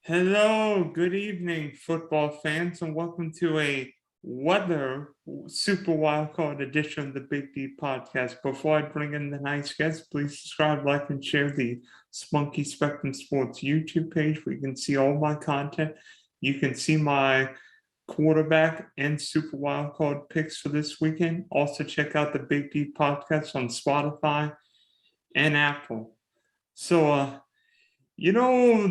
Hello, good evening, football fans, and welcome to a weather super wildcard edition of the Big D podcast. Before I bring in the nice guests, please subscribe, like, and share the Spunky Spectrum Sports YouTube page where you can see all my content. You can see my quarterback and super wildcard picks for this weekend. Also, check out the Big D podcast on Spotify and Apple.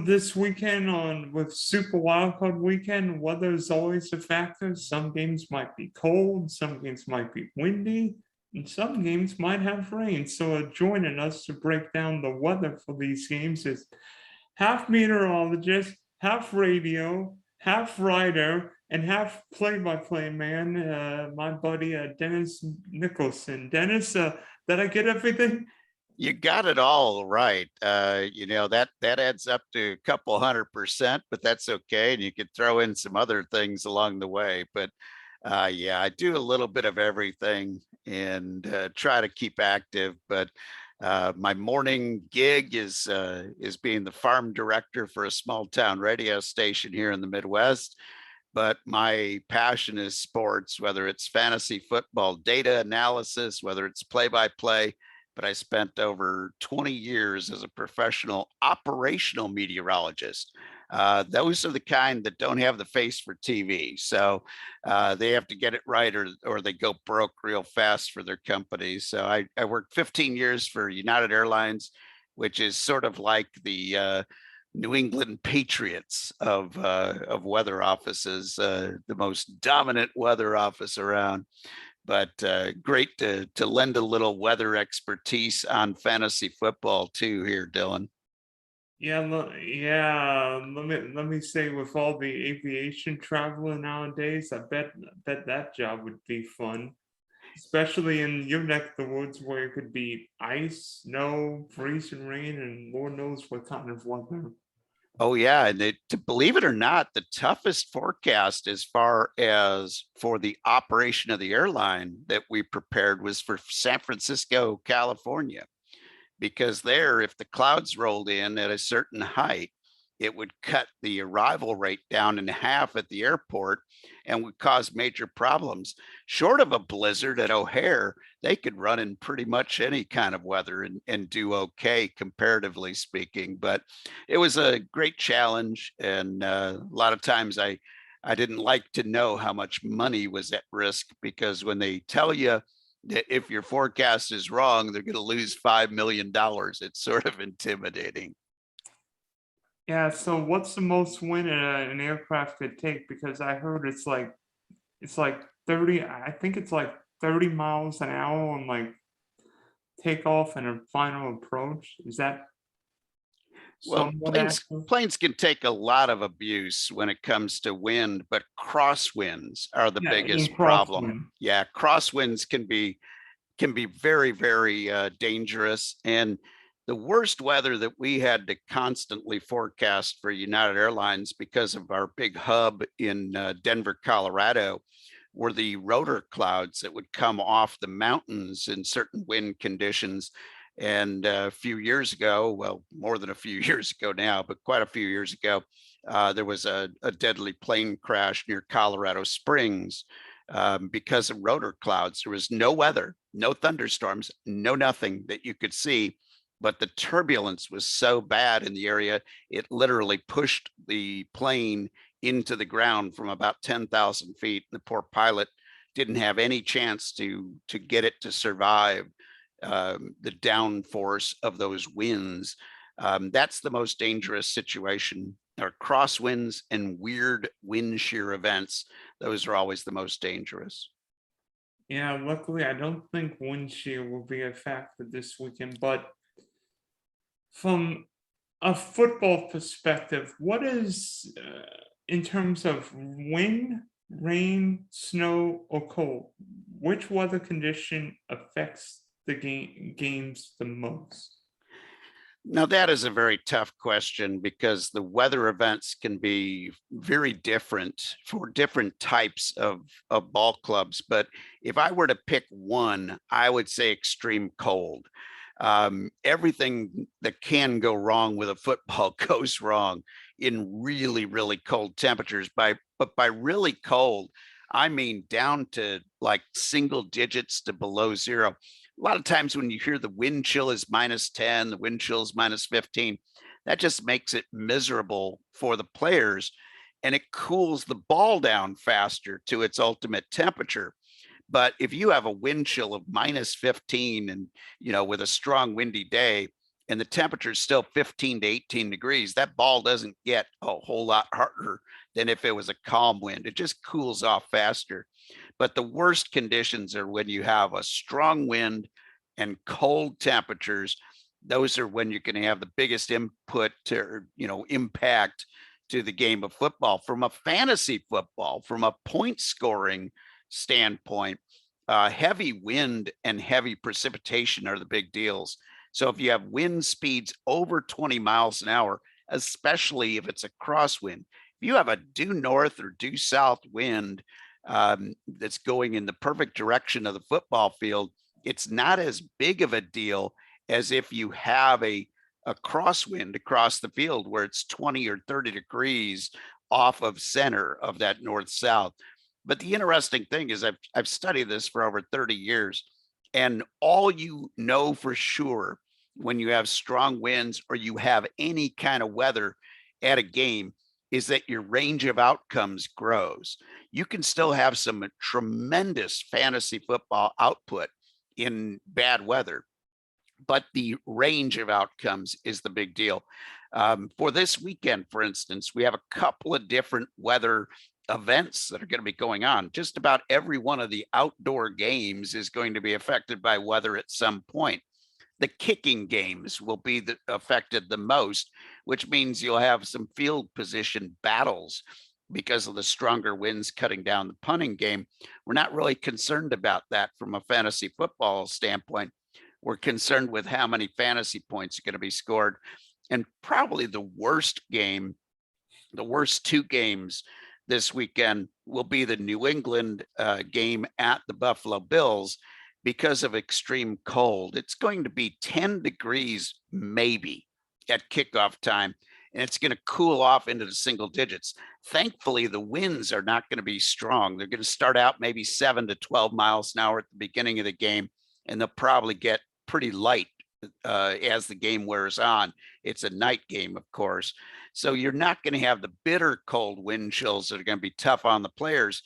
This weekend on with Super Wildcard Weekend, weather is always a factor. Some games might be cold, some games might be windy, and some games might have rain. So joining us to break down the weather for these games is half meteorologist, half radio, half writer, and half play-by-play man, my buddy Dennis Nicholson. Dennis, did I get everything? You got it all right. That adds up to a couple 100%, but that's okay. And you could throw in some other things along the way. But yeah, I do a little bit of everything and try to keep active. But my morning gig is being the farm director for a small town radio station here in the Midwest. But my passion is sports, whether it's fantasy football, data analysis, whether it's play-by-play. But I spent over 20 years as a professional operational meteorologist. Those are the kind that don't have the face for TV. So they have to get it right or they go broke real fast for their companies. So I worked 15 years for United Airlines, which is sort of like the New England Patriots of weather offices, the most dominant weather office around. But great to lend a little weather expertise on fantasy football too here, Dylan. Yeah. Let me say, with all the aviation traveling nowadays, I bet that job would be fun, especially in your neck of the woods where it could be ice, snow, freezing rain, and Lord knows what kind of weather. Oh yeah, and to believe it or not, the toughest forecast as far as for the operation of the airline that we prepared was for San Francisco, California, because there, if the clouds rolled in at a certain height, it would cut the arrival rate down in half at the airport and would cause major problems. Short of a blizzard at O'Hare, they could run in pretty much any kind of weather and do okay, comparatively speaking. But it was a great challenge. And a lot of times I didn't like to know how much money was at risk, because when they tell you that if your forecast is wrong, they're going to lose $5 million, it's sort of intimidating. Yeah, so what's the most wind an aircraft could take? Because I heard it's like 30, I think it's like 30 miles an hour on like takeoff and a final approach. Is that Well, somewhat planes accurate? planes can take a lot of abuse when it comes to wind, but crosswinds are the Yeah, in biggest problem. crosswind. Yeah, crosswinds can be very, very dangerous. And the worst weather that we had to constantly forecast for United Airlines, because of our big hub in Denver, Colorado, were the rotor clouds that would come off the mountains in certain wind conditions. And a few years ago, well, more than a few years ago now, but quite a few years ago, there was a deadly plane crash near Colorado Springs because of rotor clouds. There was no weather, no thunderstorms, no nothing that you could see, but the turbulence was so bad in the area, it literally pushed the plane into the ground from about 10,000 feet. The poor pilot didn't have any chance to get it to survive the downforce of those winds. That's the most dangerous situation. Or crosswinds and weird wind shear events. Those are always the most dangerous. Yeah, luckily I don't think wind shear will be a factor this weekend, but from a football perspective, what is in terms of wind, rain, snow, or cold? Which weather condition affects the games the most? Now, that is a very tough question, because the weather events can be very different for different types of ball clubs. But if I were to pick one, I would say extreme cold. Everything that can go wrong with a football goes wrong in really, really cold temperatures. But by really cold, I mean down to like single digits to below zero. A lot of times when you hear the wind chill is -10, the wind chill is -15, that just makes it miserable for the players, and it cools the ball down faster to its ultimate temperature. But if you have a wind chill of -15 and, with a strong windy day and the temperature is still 15 to 18 degrees, that ball doesn't get a whole lot harder than if it was a calm wind. It just cools off faster. But the worst conditions are when you have a strong wind and cold temperatures. Those are when you're going to have the biggest input to, impact to the game of football. From a fantasy football, from a point scoring standpoint, heavy wind and heavy precipitation are the big deals. So if you have wind speeds over 20 miles an hour, especially if it's a crosswind, if you have a due north or due south wind that's going in the perfect direction of the football field, it's not as big of a deal as if you have a crosswind across the field where it's 20 or 30 degrees off of center of that north-south. But the interesting thing is I've studied this for over 30 years, and all you know for sure when you have strong winds or you have any kind of weather at a game is that your range of outcomes grows. You can still have some tremendous fantasy football output in bad weather, but the range of outcomes is the big deal. For this weekend, for instance, we have a couple of different weather events that are going to be going on. Just about every one of the outdoor games is going to be affected by weather at some point. The kicking games will be affected the most, which means you'll have some field position battles because of the stronger winds cutting down the punting game. We're not really concerned about that from a fantasy football standpoint. We're concerned with how many fantasy points are going to be scored. And probably the worst two games this weekend will be the New England game at the Buffalo Bills because of extreme cold. It's going to be 10 degrees maybe at kickoff time, and it's going to cool off into the single digits. Thankfully, the winds are not going to be strong. They're going to start out maybe 7 to 12 miles an hour at the beginning of the game, and they'll probably get pretty light as the game wears on. It's a night game, of course. So you're not going to have the bitter cold wind chills that are going to be tough on the players,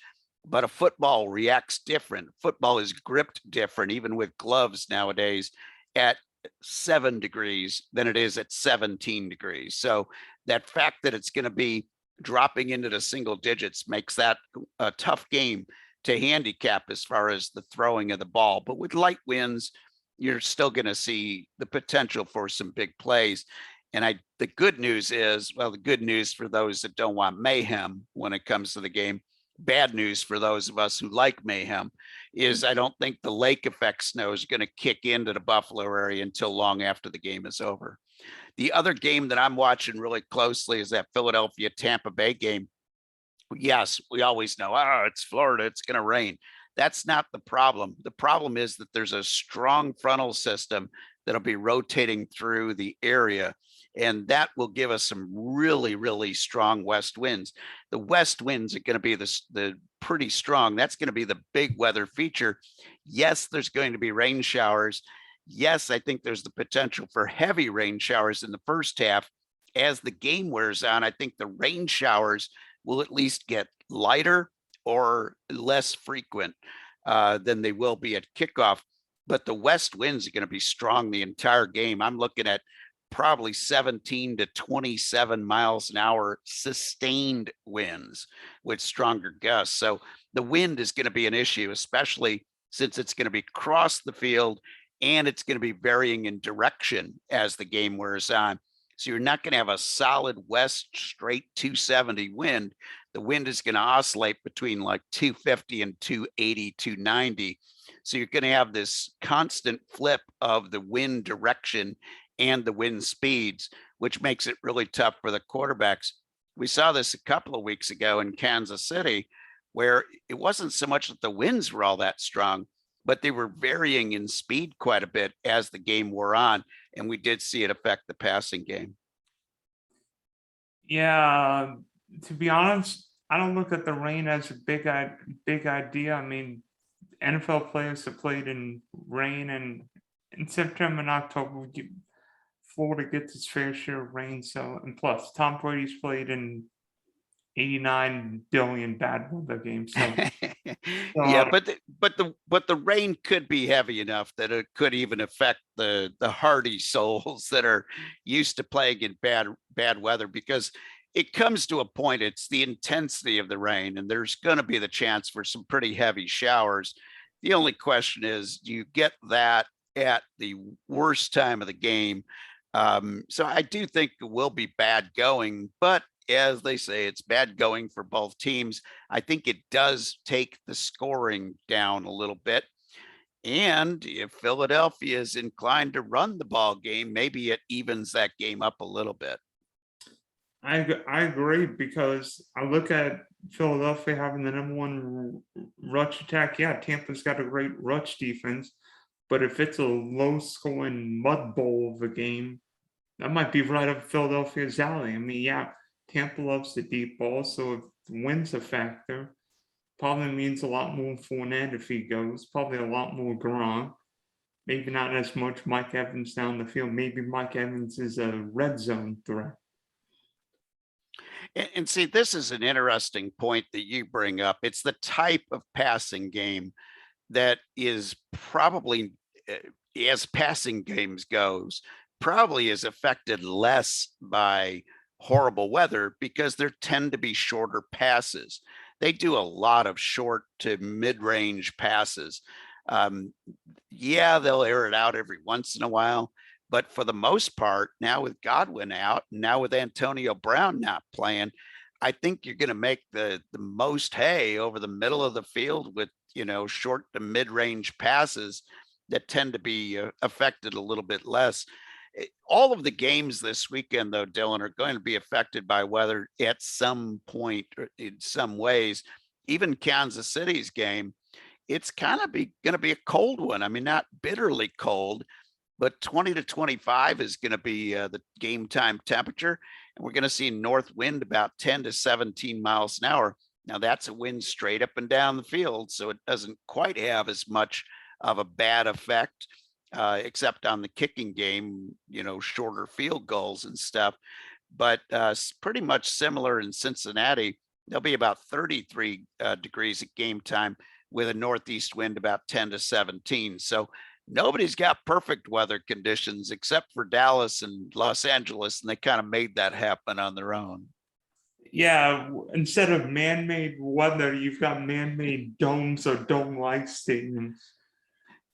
but a football reacts different. Football is gripped different, even with gloves nowadays, at 7 degrees than it is at 17 degrees. So that fact that it's going to be dropping into the single digits makes that a tough game to handicap as far as the throwing of the ball. But with light winds, you're still going to see the potential for some big plays. And the good news is, well, the good news for those that don't want mayhem when it comes to the game, bad news for those of us who like mayhem, is I don't think the lake effect snow is going to kick into the Buffalo area until long after the game is over. The other game that I'm watching really closely is that Philadelphia-Tampa Bay game. Yes, we always know, it's Florida, it's going to rain. That's not the problem. The problem is that there's a strong frontal system that'll be rotating through the area, and that will give us some really, really strong west winds. The west winds are going to be the pretty strong. That's going to be the big weather feature. Yes, there's going to be rain showers. Yes, I think there's the potential for heavy rain showers in the first half. As the game wears on, I think the rain showers will at least get lighter or less frequent than they will be at kickoff. But the west winds are going to be strong the entire game. I'm looking at probably 17 to 27 miles an hour sustained winds with stronger gusts. So the wind is going to be an issue, especially since it's going to be across the field and it's going to be varying in direction as the game wears on. So you're not going to have a solid west straight 270 wind. The wind is going to oscillate between like 250 and 280, 290. So you're going to have this constant flip of the wind direction and the wind speeds, which makes it really tough for the quarterbacks. We saw this a couple of weeks ago in Kansas City, where it wasn't so much that the winds were all that strong, but they were varying in speed quite a bit as the game wore on, and we did see it affect the passing game. Yeah, to be honest, I don't look at the rain as a big idea. I mean, NFL players have played in rain, and in September and October, Florida gets its fair share of rain. So, and plus, Tom Brady's played in 89 billion bad weather games. So, Yeah, so but the rain could be heavy enough that it could even affect the hardy souls that are used to playing in bad weather, because it comes to a point, it's the intensity of the rain, and there's going to be the chance for some pretty heavy showers. The only question is, do you get that at the worst time of the game? So I do think it will be bad going, but as they say, it's bad going for both teams. I think it does take the scoring down a little bit. And if Philadelphia is inclined to run the ball game, maybe it evens that game up a little bit. I agree, because I look at Philadelphia having the number one rush attack. Yeah, Tampa's got a great rush defense, but if it's a low scoring mud bowl of a game, that might be right up Philadelphia's alley. I mean, yeah, Tampa loves the deep ball, so if the wind's a factor, probably means a lot more Fournette if he goes, probably a lot more Gronk. Maybe not as much Mike Evans down the field. Maybe Mike Evans is a red zone threat. And see, this is an interesting point that you bring up. It's the type of passing game that is probably, as passing games goes, probably is affected less by horrible weather, because there tend to be shorter passes. They do a lot of short to mid-range passes. Yeah, they'll air it out every once in a while, but for the most part, now with Godwin out, now with Antonio Brown not playing, I think you're going to make the most hay over the middle of the field with, short to mid-range passes that tend to be affected a little bit less. All of the games this weekend, though, Dylan, are going to be affected by weather at some point or in some ways. Even Kansas City's game, it's kind of going to be a cold one. I mean, not bitterly cold, but 20 to 25 is going to be the game time temperature. And we're going to see north wind about 10 to 17 miles an hour. Now, that's a wind straight up and down the field, so it doesn't quite have as much of a bad effect, except on the kicking game, shorter field goals and stuff. But pretty much similar in Cincinnati. There'll be about 33 degrees at game time with a northeast wind about 10 to 17. So nobody's got perfect weather conditions except for Dallas and Los Angeles, and they kind of made that happen on their own. Yeah, instead of man-made weather, you've got man-made domes or dome-like stadiums.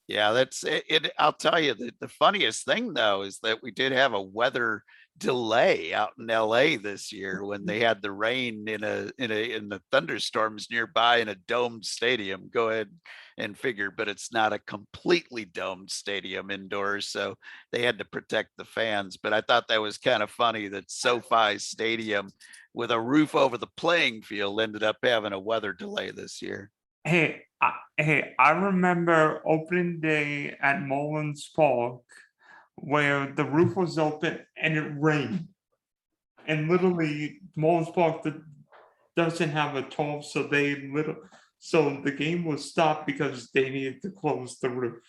Yeah, that's it. I'll tell you that the funniest thing, though, is that we did have a weather delay out in LA this year when they had the rain in the thunderstorms nearby in a domed stadium. Go ahead and figure, but it's not a completely domed stadium indoors, so they had to protect the fans. But I thought that was kind of funny that SoFi Stadium, with a roof over the playing field, ended up having a weather delay this year. Hey, I remember opening day at Mullins Park where the roof was open and it rained. And literally, Mullins Park doesn't have a 12, so so the game was stopped because they needed to close the roof.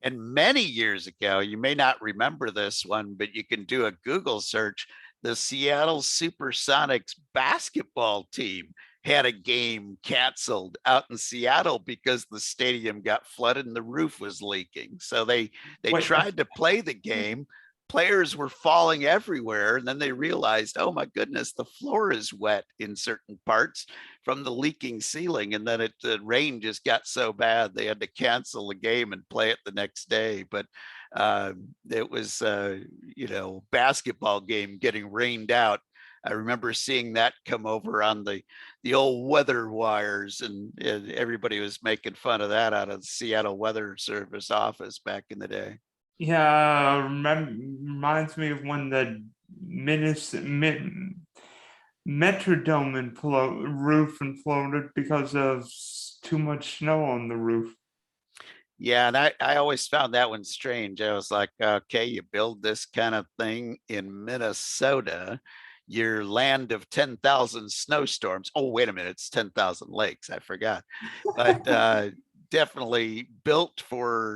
And many years ago, you may not remember this one, but you can do a Google search. The Seattle Supersonics basketball team had a game canceled out in Seattle because the stadium got flooded and the roof was leaking. So they Wait, tried to play the game. Players were falling everywhere, and then they realized, oh my goodness, the floor is wet in certain parts from the leaking ceiling, and then the rain just got so bad they had to cancel the game and play it the next day. But it was basketball game getting rained out. I remember seeing that come over on the old weather wires, and everybody was making fun of that out of the Seattle Weather Service office back in the day. yeah, reminds me of when the Metrodome roof imploded because of too much snow on the roof. Yeah, and I always found that one strange. I was like, okay, you build this kind of thing in Minnesota, your land of 10,000 snowstorms. Oh, wait a minute, it's 10,000 lakes. I forgot. But definitely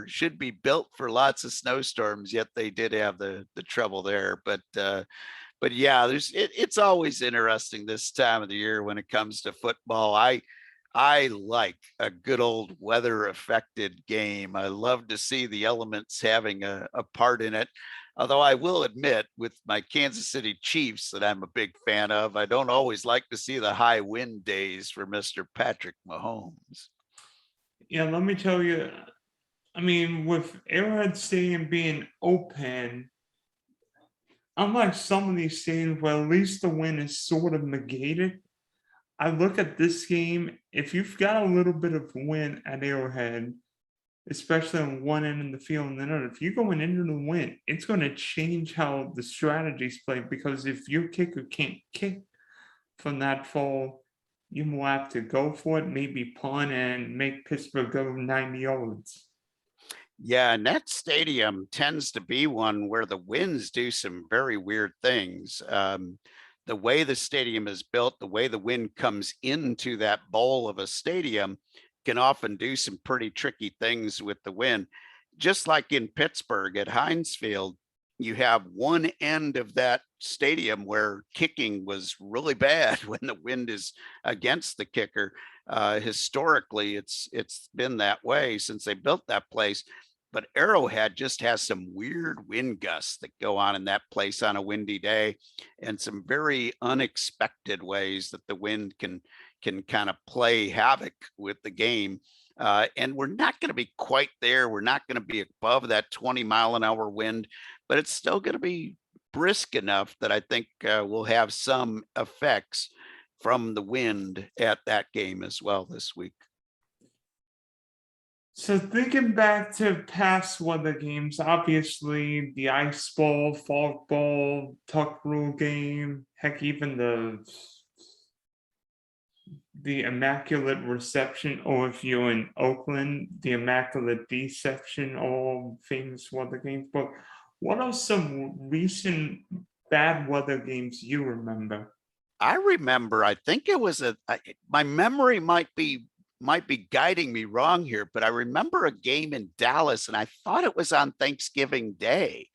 should be built for lots of snowstorms, yet they did have the trouble there. But yeah, it's always interesting this time of the year when it comes to football. I like a good old weather affected game. I love to see the elements having a part in it. Although I will admit, with my Kansas City Chiefs that I'm a big fan of, I don't always like to see the high wind days for Mr. Patrick Mahomes. Yeah, let me tell you, I mean, with Arrowhead Stadium being open, unlike some of these stadiums where at least the wind is sort of negated, I look at this game, if you've got a little bit of wind at Arrowhead, especially on one end of the field and the other, if you're going into the wind, it's going to change how the strategies play, because if your kicker can't kick from that fall, you will have to go for it, maybe punt and make Pittsburgh go 90 yards. Yeah, and that stadium tends to be one where the winds do some very weird things. The way the stadium is built, the way the wind comes into that bowl of a stadium can often do some pretty tricky things with the wind. Just like in Pittsburgh at Heinz Field, you have one end of that stadium where kicking was really bad when the wind is against the kicker. Historically, it's been that way since they built that place, but Arrowhead just has some weird wind gusts that go on in that place on a windy day, and some very unexpected ways that the wind can kind of play havoc with the game. And we're not going to be quite there. We're not going to be above that 20-mile-an-hour wind, but it's still going to be brisk enough that I think we'll have some effects from the wind at that game as well this week. So thinking back to past weather games, obviously the ice ball, fog ball, tuck rule game, heck, even the immaculate reception, or if you're in Oakland, the immaculate deception, all famous weather games. But what are some recent bad weather games you remember? I remember, I think it was my memory might be guiding me wrong here, but I remember a game in Dallas and I thought it was on Thanksgiving Day.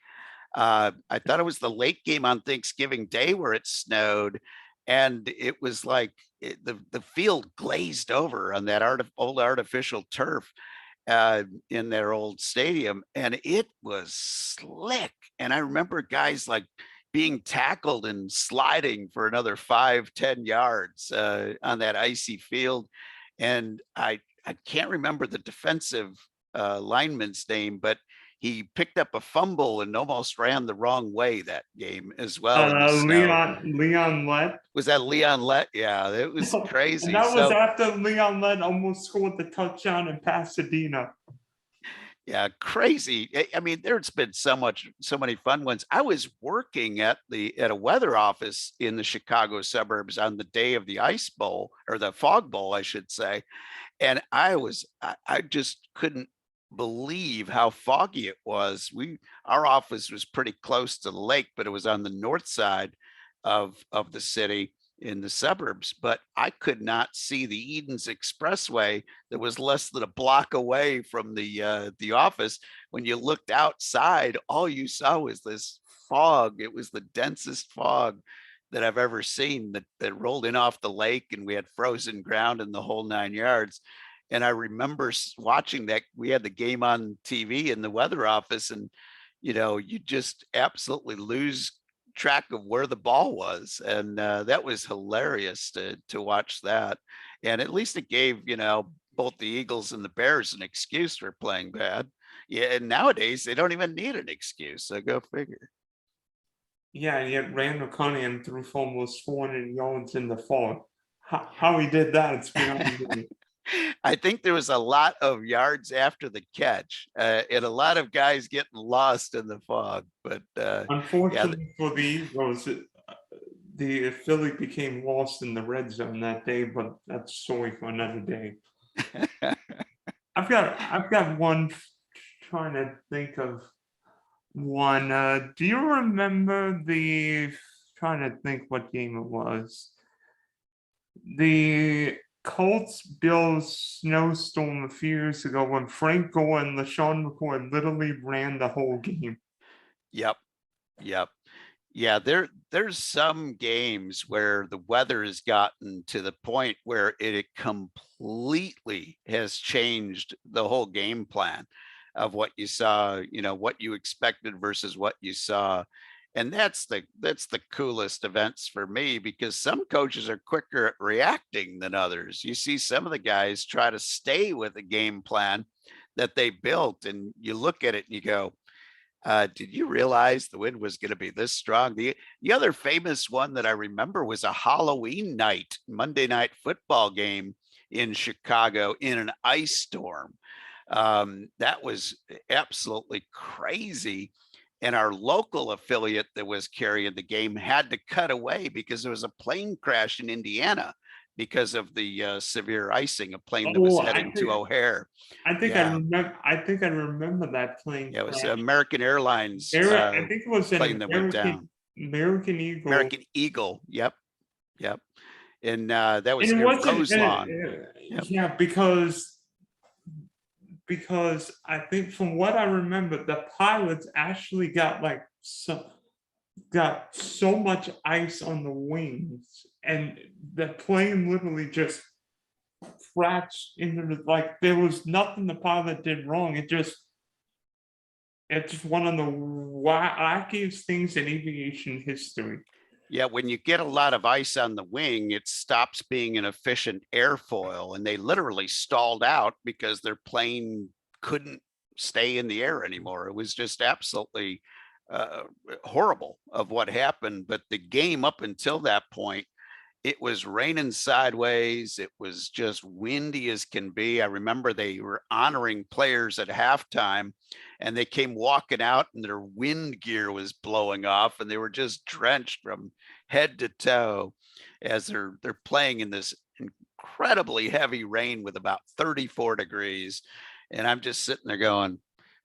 I thought it was the late game on Thanksgiving Day where it snowed, and it was like the field glazed over on that old artificial turf in their old stadium, and it was slick. And I remember guys like being tackled and sliding for another 5-10 yards on that icy field. And I can't remember the defensive lineman's name, but he picked up a fumble and almost ran the wrong way that game as well in the snow. Leon Lett. Was that Leon Lett? Yeah, it was And crazy. that was So after Leon Lett almost scored the touchdown in Pasadena. yeah, crazy. I mean, there's been so many fun ones. I was working at a weather office in the Chicago suburbs on the day of the ice bowl, or the fog bowl, I should say. And I just couldn't believe how foggy it was. Our office was pretty close to the lake, but it was on the north side of the city in the suburbs, but I could not see the Edens Expressway that was less than a block away from the office. When you looked outside, all you saw was this fog. It was the densest fog that I've ever seen, that rolled in off the lake, and we had frozen ground in the whole 9 yards. And I remember watching that. We had the game on TV in the weather office, and you just absolutely lose track of where the ball was, and that was hilarious to watch that. And at least it gave both the Eagles and the Bears an excuse for playing bad. Yeah, and nowadays they don't even need an excuse, so go figure. Yeah, yet Randall Cunningham threw for almost 400 yards in the fall. How he did that, it's beyond me. I think there was a lot of yards after the catch, and a lot of guys getting lost in the fog. But yeah, Unfortunately for the Eagles, the Philly became lost in the red zone that day, but that's story for another day. I've got one trying to think of one. Do you remember trying to think what game it was? The Colts Bills snowstorm a few years ago when Frank Gore and LaShawn McCoy literally ran the whole game. Yep. Yep. Yeah, there's some games where the weather has gotten to the point where it completely has changed the whole game plan of what you saw, what you expected versus what you saw. And that's the coolest events for me, because some coaches are quicker at reacting than others. You see some of the guys try to stay with a game plan that they built, and you look at it and you go, did you realize the wind was going to be this strong? The other famous one that I remember was a Halloween night, Monday night football game in Chicago in an ice storm. That was absolutely crazy. And our local affiliate that was carrying the game had to cut away because there was a plane crash in Indiana because of the severe icing, a plane that was Oh, heading to O'Hare. I think I Yeah. remember. I think I remember that plane Yeah, it was crash. American Airlines I think it was plane an that went down. American Eagle. American Eagle. Yep. Yep. And that was And it near wasn't. Roselon. Yep. Yeah, because I think from what I remember, the pilots actually got so much ice on the wings, and the plane literally just crashed into there was nothing the pilot did wrong. It's just one of the wackiest things in aviation history. Yeah, when you get a lot of ice on the wing, it stops being an efficient airfoil, and they literally stalled out because their plane couldn't stay in the air anymore. It was just absolutely horrible of what happened. But the game up until that point, it was raining sideways. It was just windy as can be. I remember they were honoring players at halftime, and they came walking out and their wind gear was blowing off, and they were just drenched from head to toe as they're playing in this incredibly heavy rain with about 34 degrees. And I'm just sitting there going,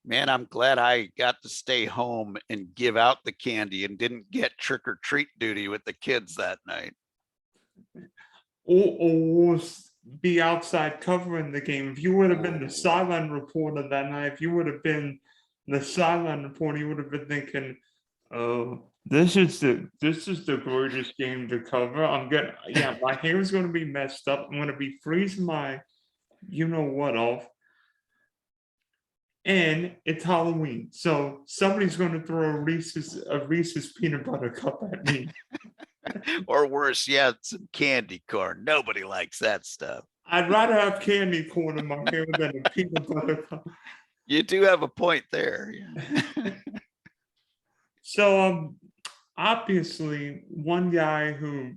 man, I'm glad I got to stay home and give out the candy and didn't get trick or treat duty with the kids that night. Or be outside covering the game. If you would have been the sideline reporter that night, if you would have been the sideline reporter, you would have been thinking, "Oh, this is the greatest game to cover. My hair is going to be messed up. I'm going to be freezing my, what off, and it's Halloween, so somebody's going to throw a Reese's peanut butter cup at me." Or worse yet, some candy corn. Nobody likes that stuff. I'd rather have candy corn in my hair than a peanut butter cup. You do have a point there. Yeah. So, obviously, one guy who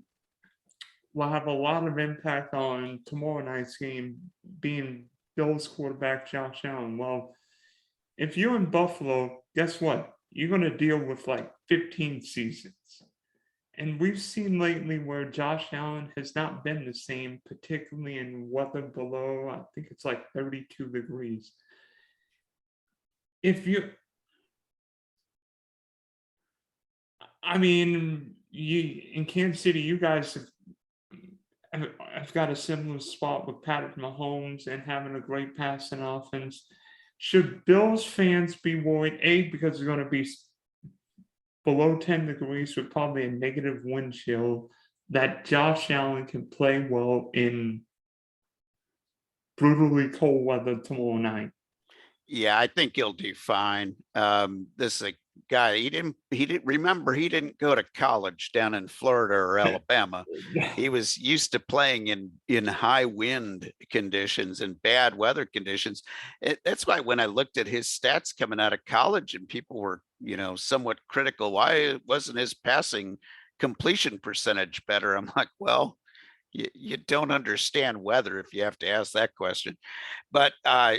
will have a lot of impact on tomorrow night's game being Bills quarterback Josh Allen. Well, if you're in Buffalo, guess what? You're going to deal with 15 seasons. And we've seen lately where Josh Allen has not been the same, particularly in weather below, I think it's 32 degrees. In Kansas City, you guys have got a similar spot with Patrick Mahomes and having a great passing offense. Should Bills fans be worried? A, because it's going to be below 10 degrees with probably a negative wind chill, that Josh Allen can play well in brutally cold weather tomorrow night? Yeah, I think he'll do fine. This is a guy, he didn't go to college down in Florida or Alabama. He was used to playing in high wind conditions and bad weather conditions. That's why when I looked at his stats coming out of college and people were, somewhat critical, why wasn't his passing completion percentage better? I'm like, well, you don't understand weather if you have to ask that question. But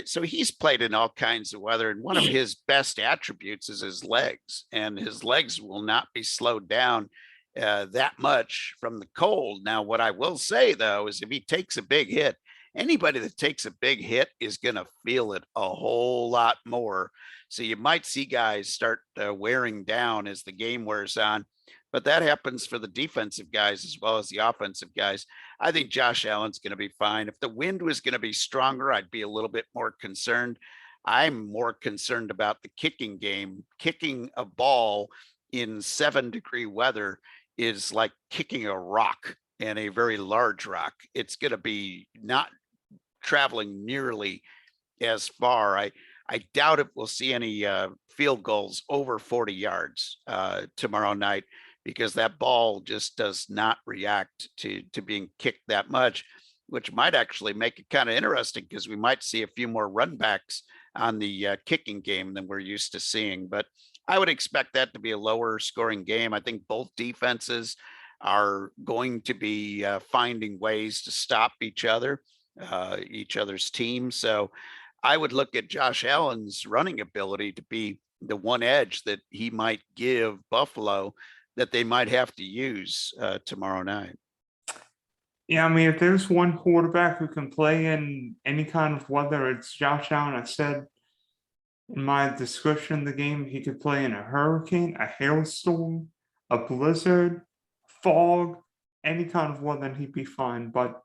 so he's played in all kinds of weather, and one of his best attributes is his legs, and his legs will not be slowed down that much from the cold. Now, what I will say though is if he takes a big hit, anybody that takes a big hit is going to feel it a whole lot more. So you might see guys start wearing down as the game wears on, but that happens for the defensive guys as well as the offensive guys. I think Josh Allen's going to be fine. If the wind was going to be stronger, I'd be a little bit more concerned. I'm more concerned about the kicking game. Kicking a ball in 7-degree weather is like kicking a rock, and a very large rock. It's going to be not traveling nearly as far. I doubt if we'll see any field goals over 40 yards tomorrow night, because that ball just does not react to being kicked that much, which might actually make it kind of interesting, because we might see a few more run backs on the kicking game than we're used to seeing. But I would expect that to be a lower scoring game. I think both defenses are going to be finding ways to stop each other's team. So I would look at Josh Allen's running ability to be the one edge that he might give Buffalo that they might have to use tomorrow night. Yeah, I mean, if there's one quarterback who can play in any kind of weather, it's Josh Allen. I said in my description of the game, he could play in a hurricane, a hailstorm, a blizzard, fog, any kind of weather, and he'd be fine. But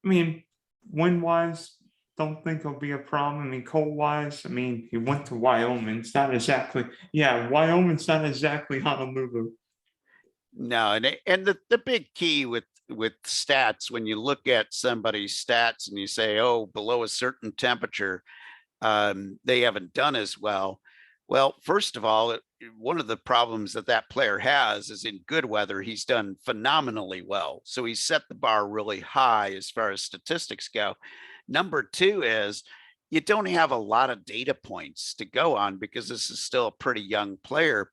I mean, wind wise, don't think it'll be a problem. I mean, cold wise, I mean, he went to Wyoming. It's not exactly, yeah, Wyoming's not exactly Honolulu. No, and the big key with stats, when you look at somebody's stats and you say, oh, below a certain temperature, they haven't done as well. Well, first of all, one of the problems that player has is in good weather, he's done phenomenally well. So he set the bar really high as far as statistics go. Number two is you don't have a lot of data points to go on, because this is still a pretty young player.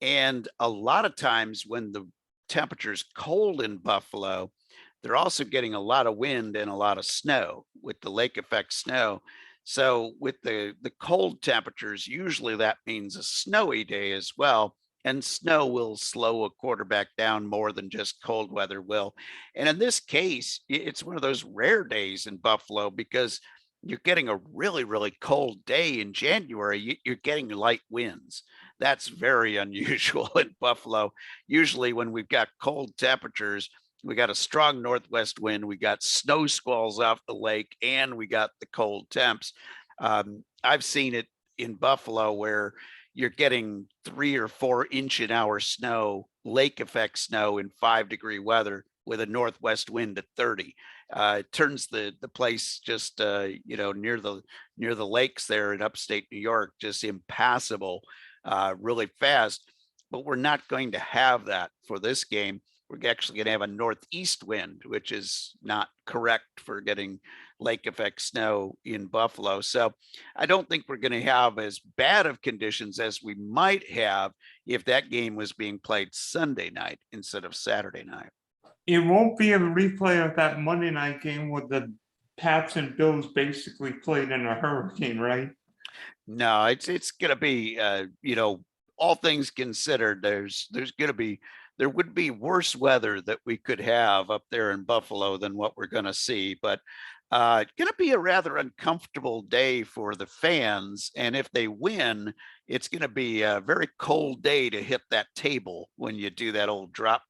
And a lot of times when the temperature's cold in Buffalo, they're also getting a lot of wind and a lot of snow with the lake effect snow. So with the cold temperatures, usually that means a snowy day as well. And snow will slow a quarterback down more than just cold weather will. And in this case, it's one of those rare days in Buffalo, because you're getting a really, really cold day in January. You're getting light winds. That's very unusual in Buffalo. Usually when we've got cold temperatures, we got a strong northwest wind, we got snow squalls off the lake, and we got the cold temps. I've seen it in Buffalo where you're getting 3 or 4 inch an hour snow, lake effect snow in 5-degree weather with a northwest wind at 30. It turns the place just near the lakes there in upstate New York just impassable really fast. But we're not going to have that for this game. We're actually going to have a northeast wind, which is not correct for getting lake effect snow in Buffalo. So I don't think we're going to have as bad of conditions as we might have if that game was being played Sunday night instead of Saturday night. It won't be a replay of that Monday night game where the Pats and Bills basically played in a hurricane, right? No, it's going to be, all things considered, there would be worse weather that we could have up there in Buffalo than what we're going to see. But it's going to be a rather uncomfortable day for the fans. And if they win, it's going to be a very cold day to hit that table when you do that old drop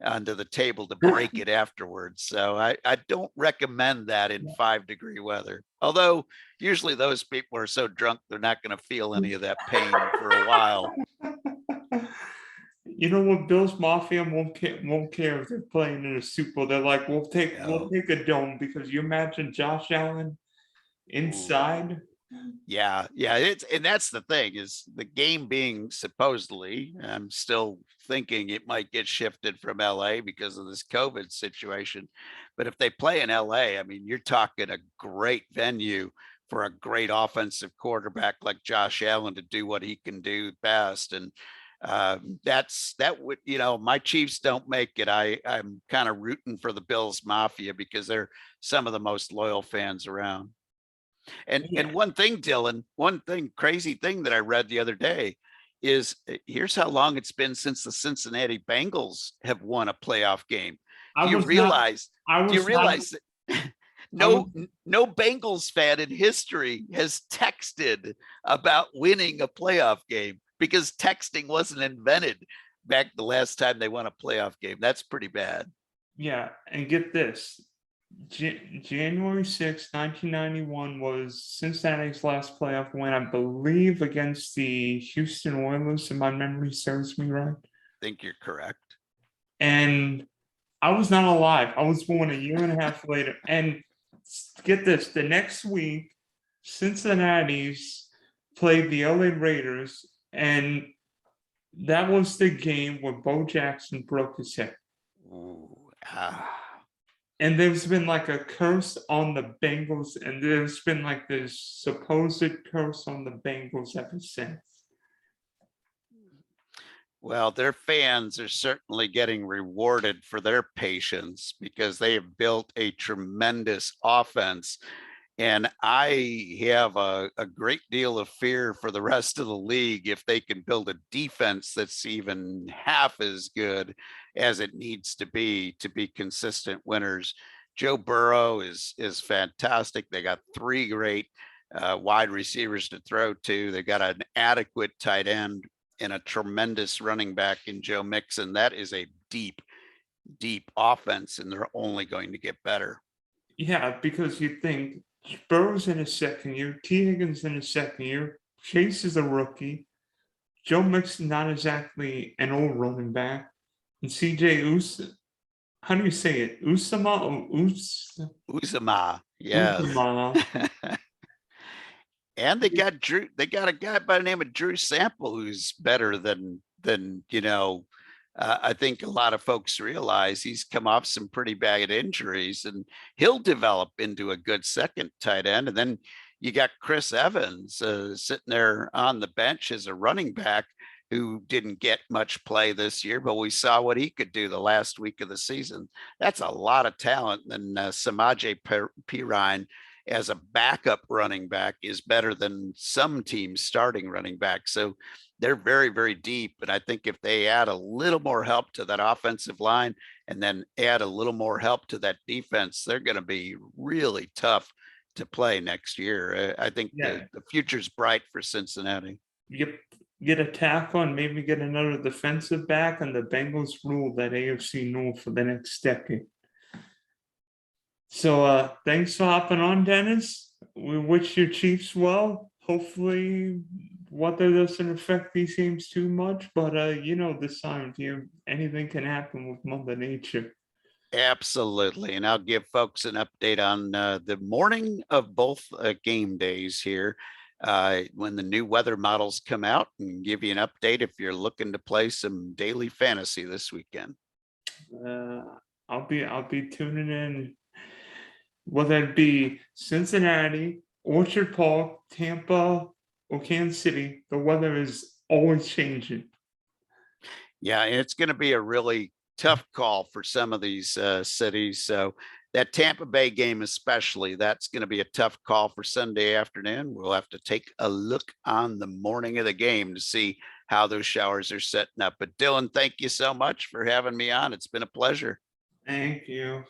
onto the table to break it afterwards. So I don't recommend that in 5-degree weather. Although usually those people are so drunk, they're not going to feel any of that pain for a while. You know what? Bills Mafia won't care if they're playing in a Super Bowl. They're like, we'll take a dome, because you imagine Josh Allen inside. Yeah. And that's the thing, is the game being supposedly, I'm still thinking it might get shifted from LA because of this COVID situation. But if they play in LA, I mean, you're talking a great venue for a great offensive quarterback like Josh Allen to do what he can do best. And that would, my Chiefs don't make it. I'm kind of rooting for the Bills Mafia, because they're some of the most loyal fans around. And one thing, Dylan, crazy thing that I read the other day is, here's how long it's been since the Cincinnati Bengals have won a playoff game. Do you realize that no Bengals fan in history has texted about winning a playoff game because texting wasn't invented back the last time they won a playoff game. That's pretty bad. Yeah, and get this. January 6th, 1991 was Cincinnati's last playoff win, I believe, against the Houston Oilers, if my memory serves me right. I think you're correct. And I was not alive. I was born a year and a half later. And get this, the next week, Cincinnati's played the LA Raiders, and that was the game where Bo Jackson broke his hip. Ooh, And there's been like a curse on the Bengals, and there's been like this supposed curse on the Bengals ever since. Well, their fans are certainly getting rewarded for their patience because they have built a tremendous offense. And I have a great deal of fear for the rest of the league if they can build a defense that's even half as good as it needs to be consistent winners. Joe Burrow is fantastic. They got three great wide receivers to throw to. They got an adequate tight end and a tremendous running back in Joe Mixon. That is a deep offense, and they're only going to get better. Yeah, because you think Burrow's in his second year, T. Higgins in his second year, Chase is a rookie, Joe Mixon not exactly an old running back, and CJ how do you say it? Usama or Uzama, yeah. Uzama. And they got a guy by the name of Drew Sample who's better than I think a lot of folks realize. He's come off some pretty bad injuries, and he'll develop into a good second tight end. And then you got Chris Evans sitting there on the bench as a running back who didn't get much play this year, but we saw what he could do the last week of the season. That's a lot of talent. And Samaje Perine as a backup running back is better than some teams starting running back. So they're very, very deep. And I think if they add a little more help to that offensive line and then add a little more help to that defense, they're going to be really tough to play next year. I think the future's bright for Cincinnati. Yep. Get a tackle and maybe get another defensive back, and the Bengals rule that AFC North for the next decade. So thanks for hopping on, Dennis. We wish your Chiefs well. Hopefully weather doesn't affect these games too much, but this time of year, anything can happen with Mother Nature. Absolutely. And I'll give folks an update on the morning of both game days here when the new weather models come out, and give you an update if you're looking to play some daily fantasy this weekend. I'll be tuning in, whether it be Cincinnati, Orchard Park, Tampa, or Kansas City. The weather is always changing. Yeah, it's going to be a really tough call for some of these cities. So that Tampa Bay game especially, that's going to be a tough call for Sunday afternoon. We'll have to take a look on the morning of the game to see how those showers are setting up. But Dylan, thank you so much for having me on. It's been a pleasure. Thank you.